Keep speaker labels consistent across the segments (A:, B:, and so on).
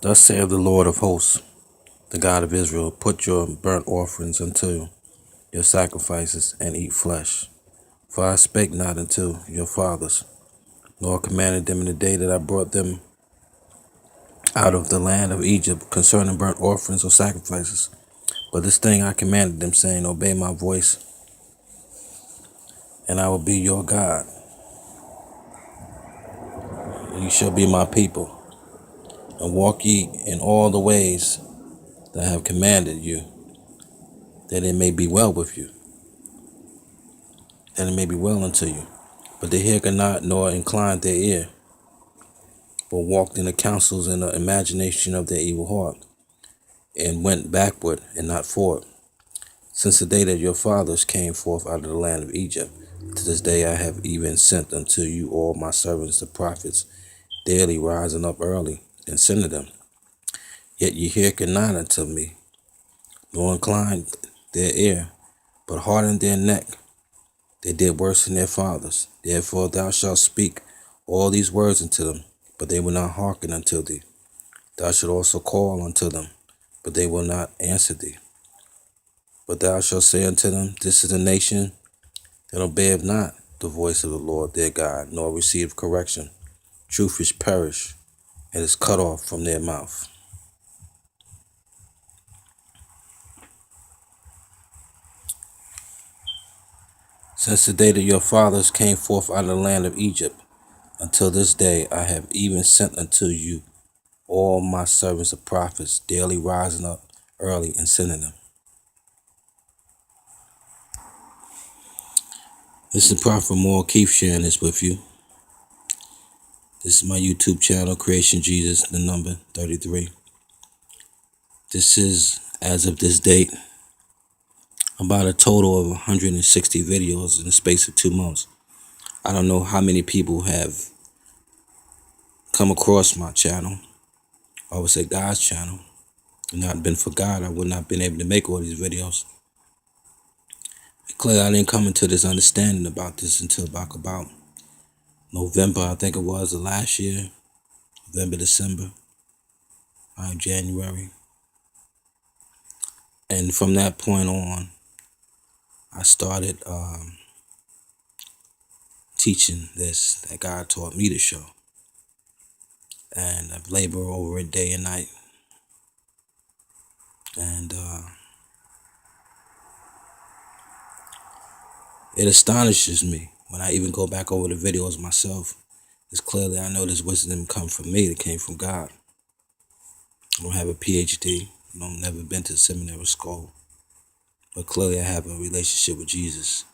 A: Thus saith the Lord of hosts, the God of Israel, put your burnt offerings unto your sacrifices, and eat flesh. For I spake not unto your fathers, nor commanded them in the day that I brought them out of the land of Egypt concerning burnt offerings or sacrifices. But this thing I commanded them, saying, Obey my voice, and I will be your God, and you shall be my people. And walk ye in all the ways that I have commanded you, that it may be well with you, that it may be well unto you. But they hearkened not, nor inclined their ear, but walked in the counsels and the imagination of their evil heart, and went backward and not forward. Since the day that your fathers came forth out of the land of Egypt, to this day I have even sent unto you all my servants the prophets, daily rising up early, and sending them. Yet ye hearken not unto me, nor inclined their ear, but hardened their neck. They did worse than their fathers. Therefore thou shalt speak all these words unto them, but they will not hearken unto thee. Thou shalt also call unto them, but they will not answer thee. But thou shalt say unto them, This is a nation that obeyeth not the voice of the Lord their God, nor receive correction. Truth is perished, and is cut off from their mouth. Since the day that your fathers came forth out of the land of Egypt, until this day I have even sent unto you all my servants the prophets, daily rising up early and sending them. This is Prophet Moore Keith sharing this with you. This is my YouTube channel, Creation Jesus, the number 33. This is, as of this date, about a total of 160 videos in the space of 2 months. I don't know how many people have come across my channel. I would say God's channel. If it not been for God, I would not have been able to make all these videos. Clearly, I didn't come into this understanding about this until about November, I think it was, of last year. November, December, January. And from that point on, I started teaching this that God taught me to show. And I've labored over it day and night. And it astonishes me when I even go back over the videos myself. It's clearly I know this wisdom come from me. It came from God. I don't have a PhD. I've never been to seminary school. But clearly I have a relationship with Jesus.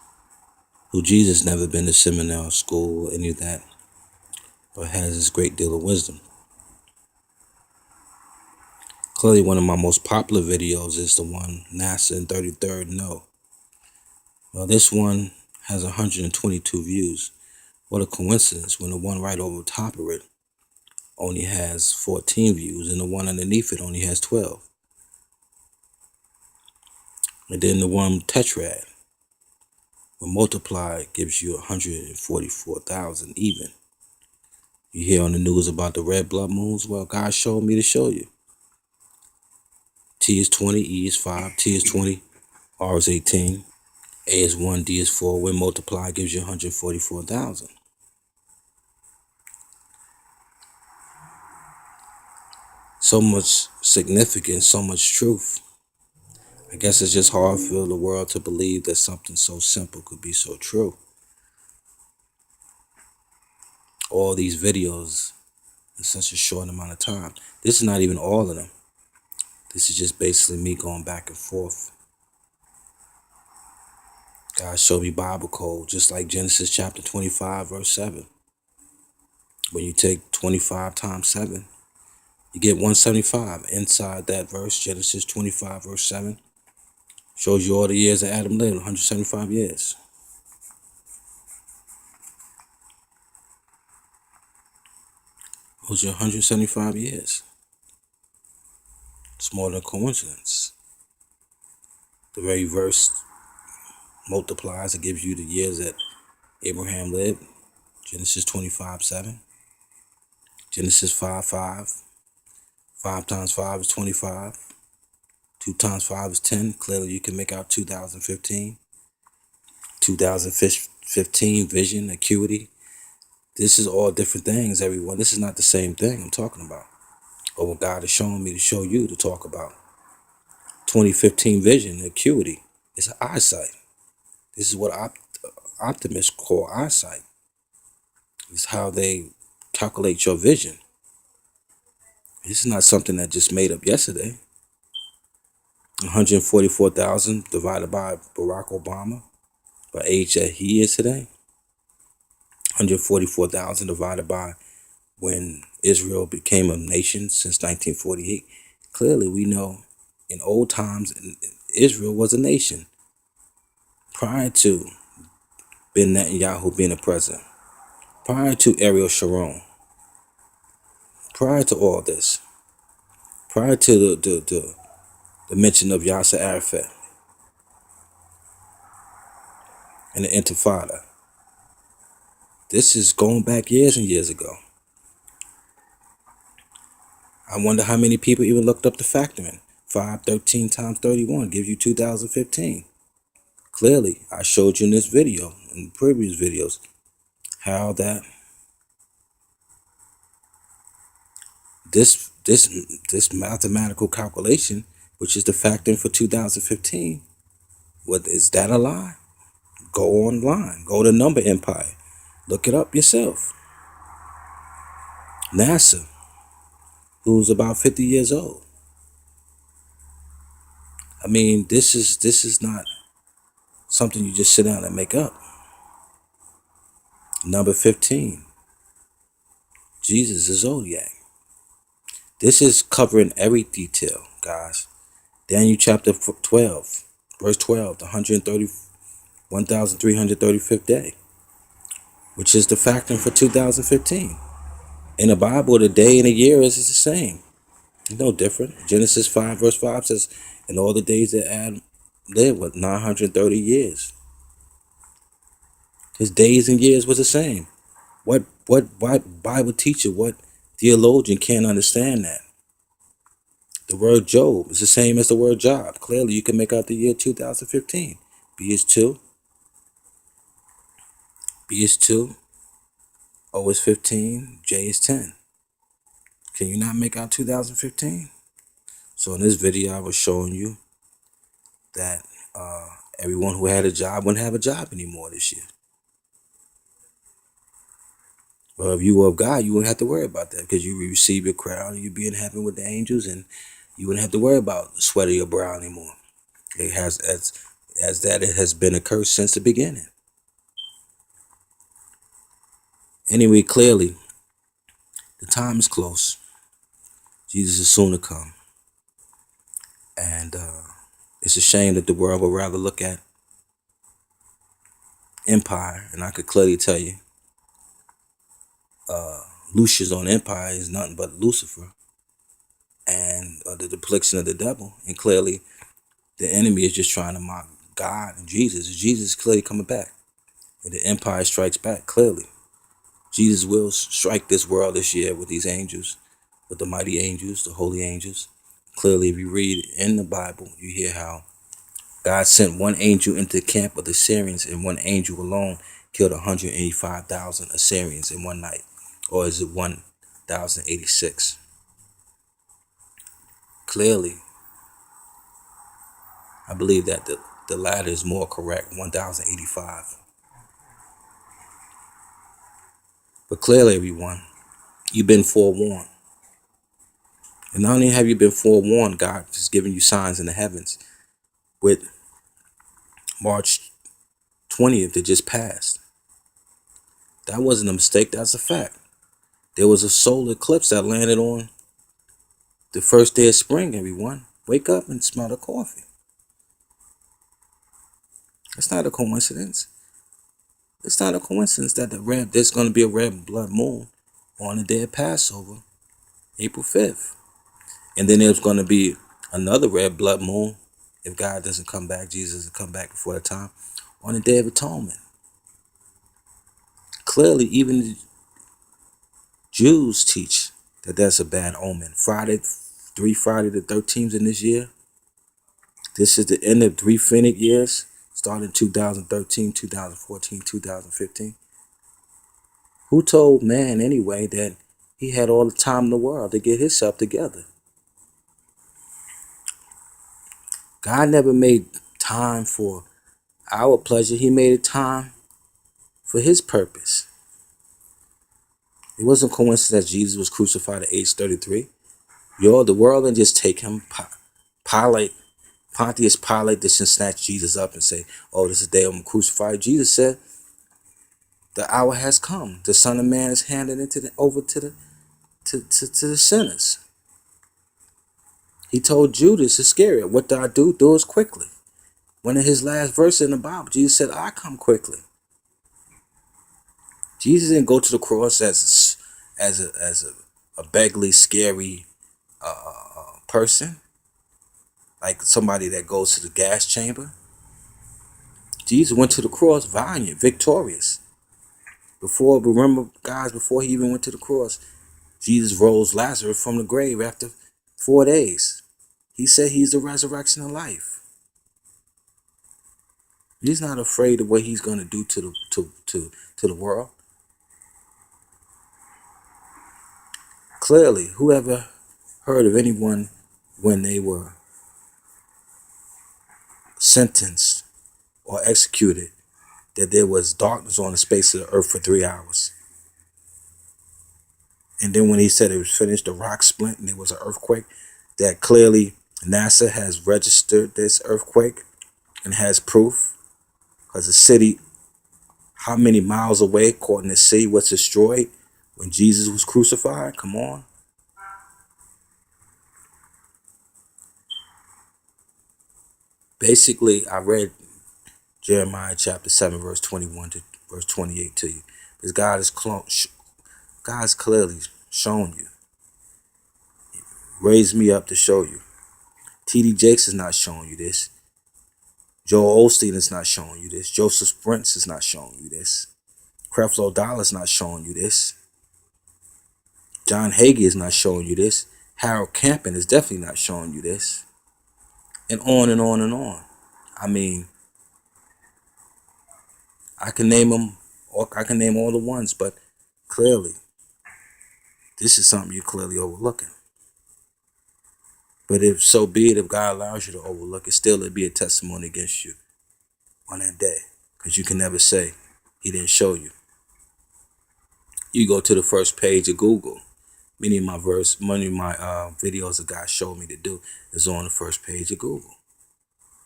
A: Who Jesus never been to seminary school or any of that. But has this great deal of wisdom. Clearly one of my most popular videos is the one, NASA in 33rd No. Well, this one has 122 views. What a coincidence when the one right over top of it only has 14 views and the one underneath it only has 12. And then the one tetrad, when multiplied, gives you 144,000 even. You hear on the news about the red blood moons? Well, God showed me to show you. T is 20, E is 5, T is 20, R is 18, A is 1, D is 4. When multiplied gives you 144,000. So much significance, so much truth. I guess it's just hard for the world to believe that something so simple could be so true. All these videos in such a short amount of time. This is not even all of them. This is just basically me going back and forth. God showed me Bible code, just like Genesis chapter 25, verse 7. When you take 25 times 7, you get 175. Inside that verse, Genesis 25, verse 7, shows you all the years that Adam lived, 175 years. Those are 175 years. It's more than a coincidence. The very verse multiplies, it gives you the years that Abraham lived. Genesis 25, 7. Genesis 5, 5. 5 times 5 is 25. 2 times 5 is 10. Clearly you can make out 2015. 2015 vision, acuity. This is all different things, everyone. This is not the same thing I'm talking about. Or what God is showing me to show you to talk about. 2015 vision, acuity. It's eyesight. This is what optimists call eyesight. It's how they calculate your vision. This is not something that just made up yesterday. 144,000 divided by Barack Obama, by age that he is today. 144,000 divided by when Israel became a nation since 1948. Clearly, we know in old times, Israel was a nation prior to Ben Netanyahu being a president, prior to Ariel Sharon, prior to all this, prior to the mention of Yasser Arafat and the Intifada. This is going back years and years ago. I wonder how many people even looked up the factoring. 513 times 31 gives you 2015. Clearly, I showed you in this video, in previous videos, how that this mathematical calculation, which is the factoring for 2015, what is that a lie? Go online, go to Number Empire, look it up yourself. NASA, who's about 50 years old. I mean, this is not something you just sit down and make up. Number 15, Jesus' zodiac. This is covering every detail, guys. Daniel chapter 12, verse 12, the 1,335th day, which is the factor for 2015. In the Bible, the day and the year is the same. It's no different. Genesis 5, verse 5 says, in all the days that Adam lived, with 930 years. His days and years was the same. What Bible teacher, what theologian can't understand that? The word Job is the same as the word job. Clearly, you can make out the year 2015. B is 2. B is 2. O is 15. J is 10. Can you not make out 2015? So in this video, I was showing you that everyone who had a job wouldn't have a job anymore this year. Well, if you were of God, you wouldn't have to worry about that because you receive your crown and you be in heaven with the angels, and you wouldn't have to worry about the sweat of your brow anymore. It has as that it has been a curse since the beginning. Anyway, clearly, the time is close. Jesus is soon to come. And it's a shame that the world would rather look at empire. And I could clearly tell you, Lucius on empire is nothing but Lucifer and the depiction of the devil. And clearly, the enemy is just trying to mock God and Jesus. Jesus is clearly coming back. And the empire strikes back, clearly. Jesus will strike this world this year with these angels, with the mighty angels, the holy angels. Clearly, if you read in the Bible, you hear how God sent one angel into the camp of the Assyrians, and one angel alone killed 185,000 Assyrians in one night. Or is it 1,086? Clearly, I believe that the latter is more correct, 1,085. But clearly, everyone, you've been forewarned. And not only have you been forewarned, God has given you signs in the heavens. With March 20th that just passed, that wasn't a mistake, that's a fact. There was a solar eclipse that landed on the first day of spring, everyone. Wake up and smell the coffee. It's not a coincidence. It's not a coincidence that there's going to be a red blood moon on the day of Passover, April 5th. And then there's going to be another red blood moon, if God doesn't come back, Jesus doesn't come back before the time, on the Day of Atonement. Clearly, even the Jews teach that that's a bad omen. Friday 3 Friday the 13th in this year. This is the end of 3 Finnick years, starting 2013, 2014, 2015. Who told man anyway that he had all the time in the world to get himself together? God never made time for our pleasure. He made time for his purpose. It wasn't coincidence that Jesus was crucified at age 33. The world didn't just take him. Pontius Pilate didn't snatch Jesus up and say, oh, this is the day I'm crucified. Jesus said, the hour has come. The Son of Man is handed over to the sinners. He told Judas Iscariot, what do I do? Do it quickly. One of his last verses in the Bible, Jesus said, I come quickly. Jesus didn't go to the cross as a beggarly, scary person, like somebody that goes to the gas chamber. Jesus went to the cross valiant, victorious. Before he even went to the cross, Jesus rose Lazarus from the grave after 4 days. He said he's the resurrection of life. He's not afraid of what he's going to do to the world. Clearly, whoever heard of anyone when they were sentenced or executed that there was darkness on the space of the earth for 3 hours? And then when he said it was finished, the rock split and there was an earthquake, that clearly NASA has registered this earthquake and has proof, because the city, how many miles away, according to sea, was destroyed when Jesus was crucified? Come on. Basically, I read Jeremiah chapter 7, verse 21 to verse 28 to you. Because God's clearly shown you. He raised me up to show you. T.D. Jakes is not showing you this. Joel Osteen is not showing you this. Joseph Sprintz is not showing you this. Creflo Dollar is not showing you this. John Hagee is not showing you this. Harold Camping is definitely not showing you this. And on and on and on. I mean, I can name them, or I can name all the ones, but clearly, this is something you're clearly overlooking. But if so be it, if God allows you to overlook it, still it'll be a testimony against you on that day. Because you can never say he didn't show you. You go to the first page of Google. Many of my videos that God showed me to do is on the first page of Google.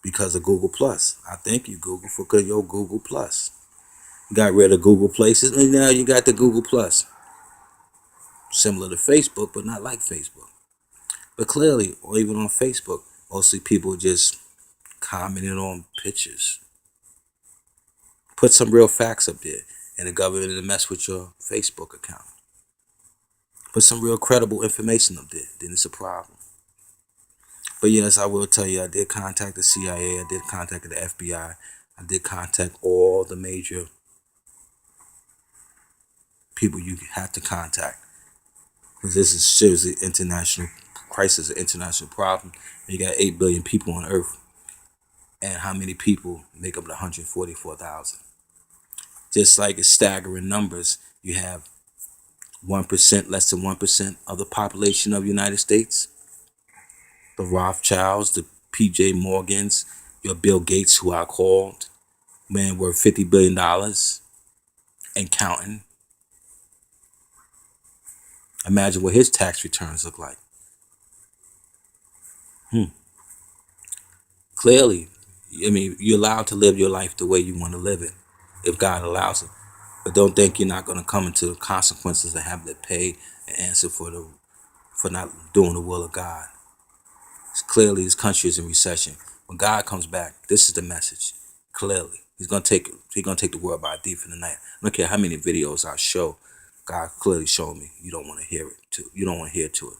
A: Because of Google Plus. I thank you, Google, for your Google Plus. You got rid of Google Places, and now you got the Google Plus. Similar to Facebook, but not like Facebook. But clearly, or even on Facebook, mostly people just commenting on pictures. Put some real facts up there, and the government will mess with your Facebook account. Put some real credible information up there, then it's a problem. But yes, I will tell you, I did contact the CIA, I did contact the FBI, I did contact all the major people you have to contact. Because this is seriously international crisis, an international problem. You got 8 billion people on Earth. And how many people make up the 144,000? Just like it's staggering numbers. You have 1%, less than 1% of the population of the United States. The Rothschilds, the P.J. Morgans, your Bill Gates, who I called, man, worth $50 billion and counting. Imagine what his tax returns look like. Clearly, I mean, you're allowed to live your life the way you want to live it, if God allows it. But don't think you're not going to come into the consequences and have to pay and answer for not doing the will of God. Clearly, this country is in recession. When God comes back, this is the message. Clearly, He's gonna take the world by a thief in the night. I don't care how many videos I show. God clearly showed me you don't want to hear it. You don't want to hear to it.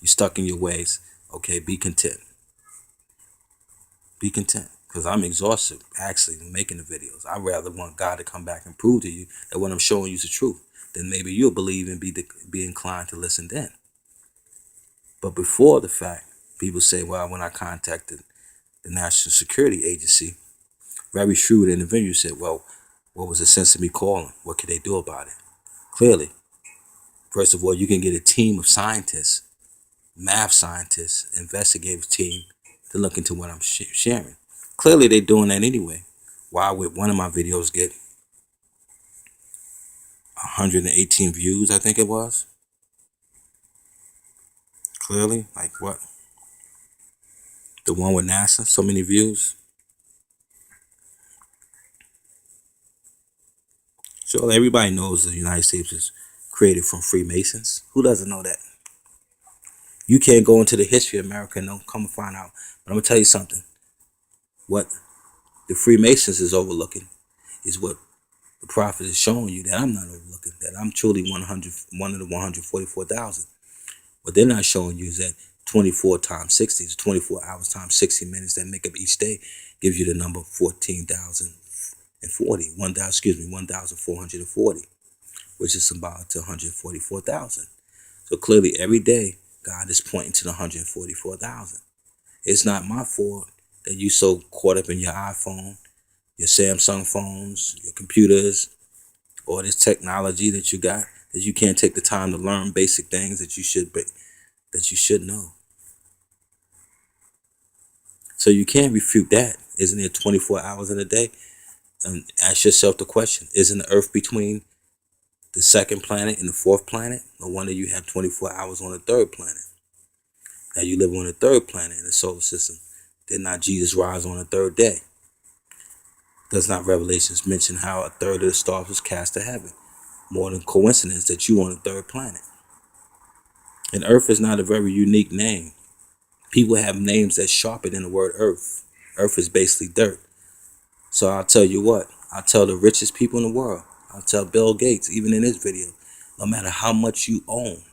A: You're stuck in your ways. Okay, be content. Be content. Because I'm exhausted actually making the videos. I rather want God to come back and prove to you that what I'm showing you is the truth. Then maybe you'll believe and be inclined to listen then. But before the fact, people say, well, when I contacted the National Security Agency, very shrewd individual said, well, what was the sense of me calling? What could they do about it? Clearly, first of all, you can get a team of scientists, math scientists, investigative team to look into what I'm sharing. Clearly, they're doing that anyway. Why would one of my videos get 118 views, I think it was? Clearly, like what? The one with NASA, so many views. So everybody knows the United States was created from Freemasons. Who doesn't know that? You can't go into the history of America and don't come and find out. But I'm going to tell you something. What the Freemasons is overlooking is what the prophet is showing you that I'm not overlooking, that I'm truly one of the 144,000. What they're not showing you is that 24 times 60, 24 hours times 60 minutes that make up each day gives you the number 14,040, 1,440, which is about to 144,000. So clearly every day, God is pointing to the 144,000. It's not my fault that you so caught up in your iPhone, your Samsung phones, your computers, all this technology that you got, that you can't take the time to learn basic things that you should know. So you can't refute that. Isn't there 24 hours in a day? And ask yourself the question, isn't the Earth between the second planet and the fourth planet? No wonder you have 24 hours on the third planet. Now you live on the third planet in the solar system. Did not Jesus rise on the third day? Does not Revelations mention how a third of the stars was cast to heaven? More than coincidence that you on the third planet. And Earth is not a very unique name. People have names that's sharper than the word Earth. Earth is basically dirt. So I'll tell you what. I'll tell the richest people in the world. I'll tell Bill Gates, even in this video, no matter how much you own,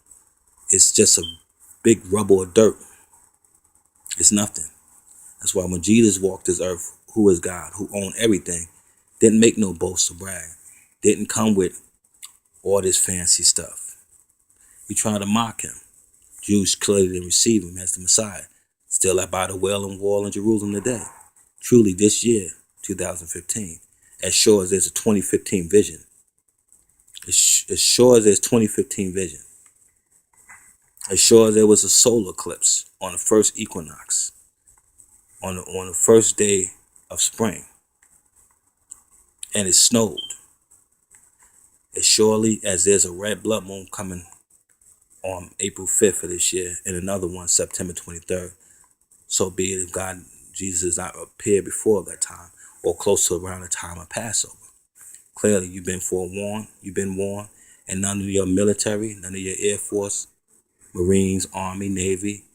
A: it's just a big rubble of dirt. It's nothing. That's why when Jesus walked this earth, who is God, who owned everything, didn't make no boast or brag, didn't come with all this fancy stuff. You try to mock him. Jews clearly didn't receive him as the Messiah. Still by the Wailing Wall in Jerusalem today. Truly this year, 2015, as sure as there's a 2015 vision. As sure as there's 2015 vision. As sure as there was a solar eclipse on the first equinox. On the first day of spring. And it snowed. As surely as there's a red blood moon coming on April 5th of this year and another one September 23rd. So be it if God, Jesus does not appear before that time or close to around the time of Passover. Clearly you've been forewarned, and none of your military, none of your Air Force, Marines, Army, Navy,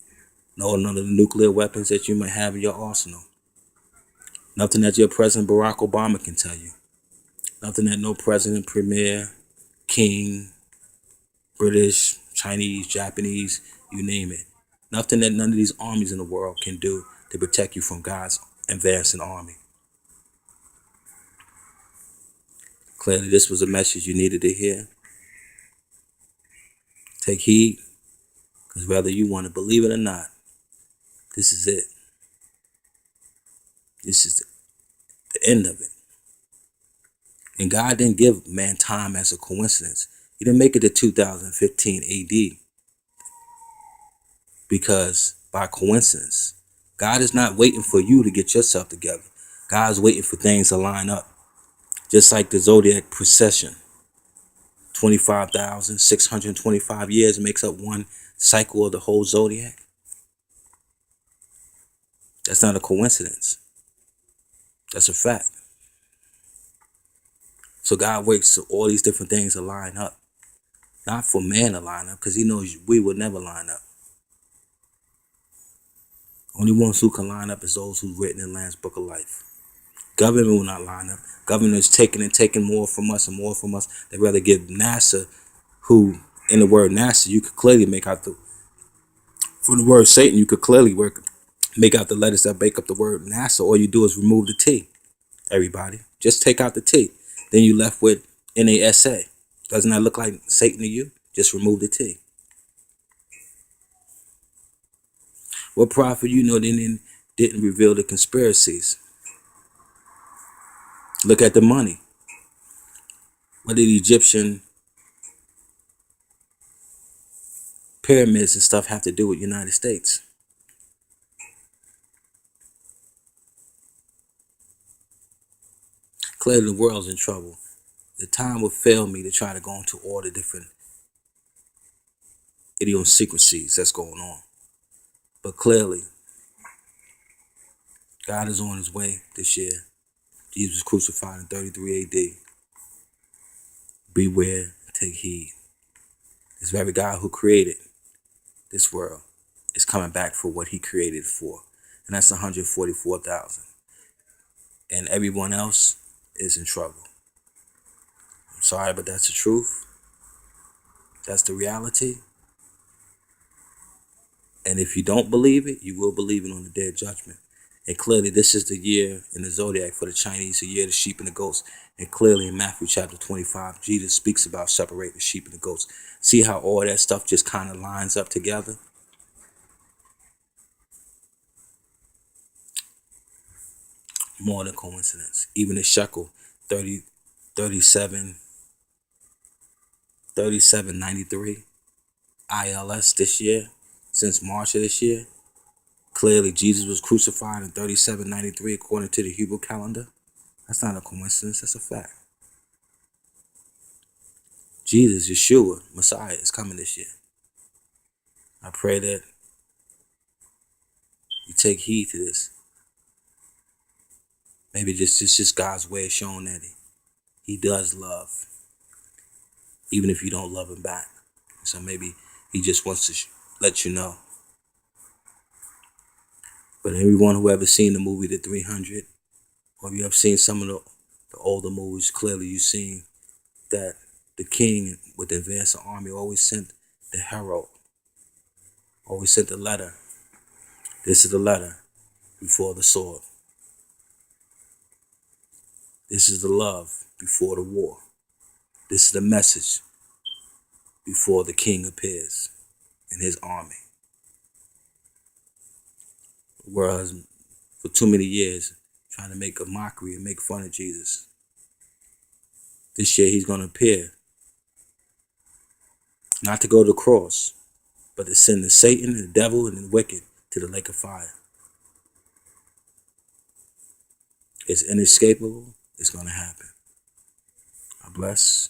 A: none of the nuclear weapons that you might have in your arsenal. Nothing that your President Barack Obama can tell you. Nothing that no president, premier, king, British, Chinese, Japanese, you name it. Nothing that none of these armies in the world can do to protect you from God's advancing army. Clearly, this was a message you needed to hear. Take heed, because whether you want to believe it or not, this is it. This is the end of it. And God didn't give man time as a coincidence. He didn't make it to 2015 AD because by coincidence. God is not waiting for you to get yourself together. God's waiting for things to line up. Just like the zodiac procession. 25,625 years makes up one cycle of the whole zodiac. That's not a coincidence. That's a fact. So God waits for all these different things to line up. Not for man to line up, because he knows we would never line up. Only ones who can line up is those who've written in the Lamb's Book of Life. Government will not line up. Government is taking more from us and more from us. They'd rather give NASA, who, in the word NASA, you could clearly make out from the word Satan, you could clearly make out the letters that make up the word NASA. All you do is remove the T, everybody. Just take out the T. Then you left with NASA. Doesn't that look like Satan to you? Just remove the T. What prophet you know didn't reveal the conspiracies? Look at the money. What did Egyptian pyramids and stuff have to do with United States? Clearly the world's in trouble. The time would fail me to try to go into all the different idiosyncrasies that's going on. But clearly, God is on his way this year. Jesus was crucified in 33 AD. Beware, take heed. This very God who created this world is coming back for what he created for. And that's 144,000. And everyone else is in trouble. I'm sorry, but that's the truth. That's the reality. And if you don't believe it, you will believe it on the day of judgment. And clearly, this is the year in the zodiac for the Chinese, the year of the sheep and the goats. And clearly, in Matthew chapter 25, Jesus speaks about separating the sheep and the goats. See how all that stuff just kind of lines up together? More than coincidence. Even the shekel, 37.93 ILS this year, since March of this year. Clearly, Jesus was crucified in 37.93 according to the Hebrew calendar. That's not a coincidence, that's a fact. Jesus, Yeshua, Messiah, is coming this year. I pray that you take heed to this. Maybe it's just God's way of showing that he does love, even if you don't love him back. So maybe he just wants to let you know. But everyone who ever seen the movie The 300, or if you have seen some of the older movies, clearly you've seen that the king with the advancing army always sent the herald, always sent the letter. This is the letter before the sword. This is the love before the war. This is the message before the king appears in his army. The world has, for too many years, trying to make a mockery and make fun of Jesus. This year he's going to appear, not to go to the cross, but to send the Satan, the devil, and the wicked to the lake of fire. It's inescapable. It's going to happen. I bless.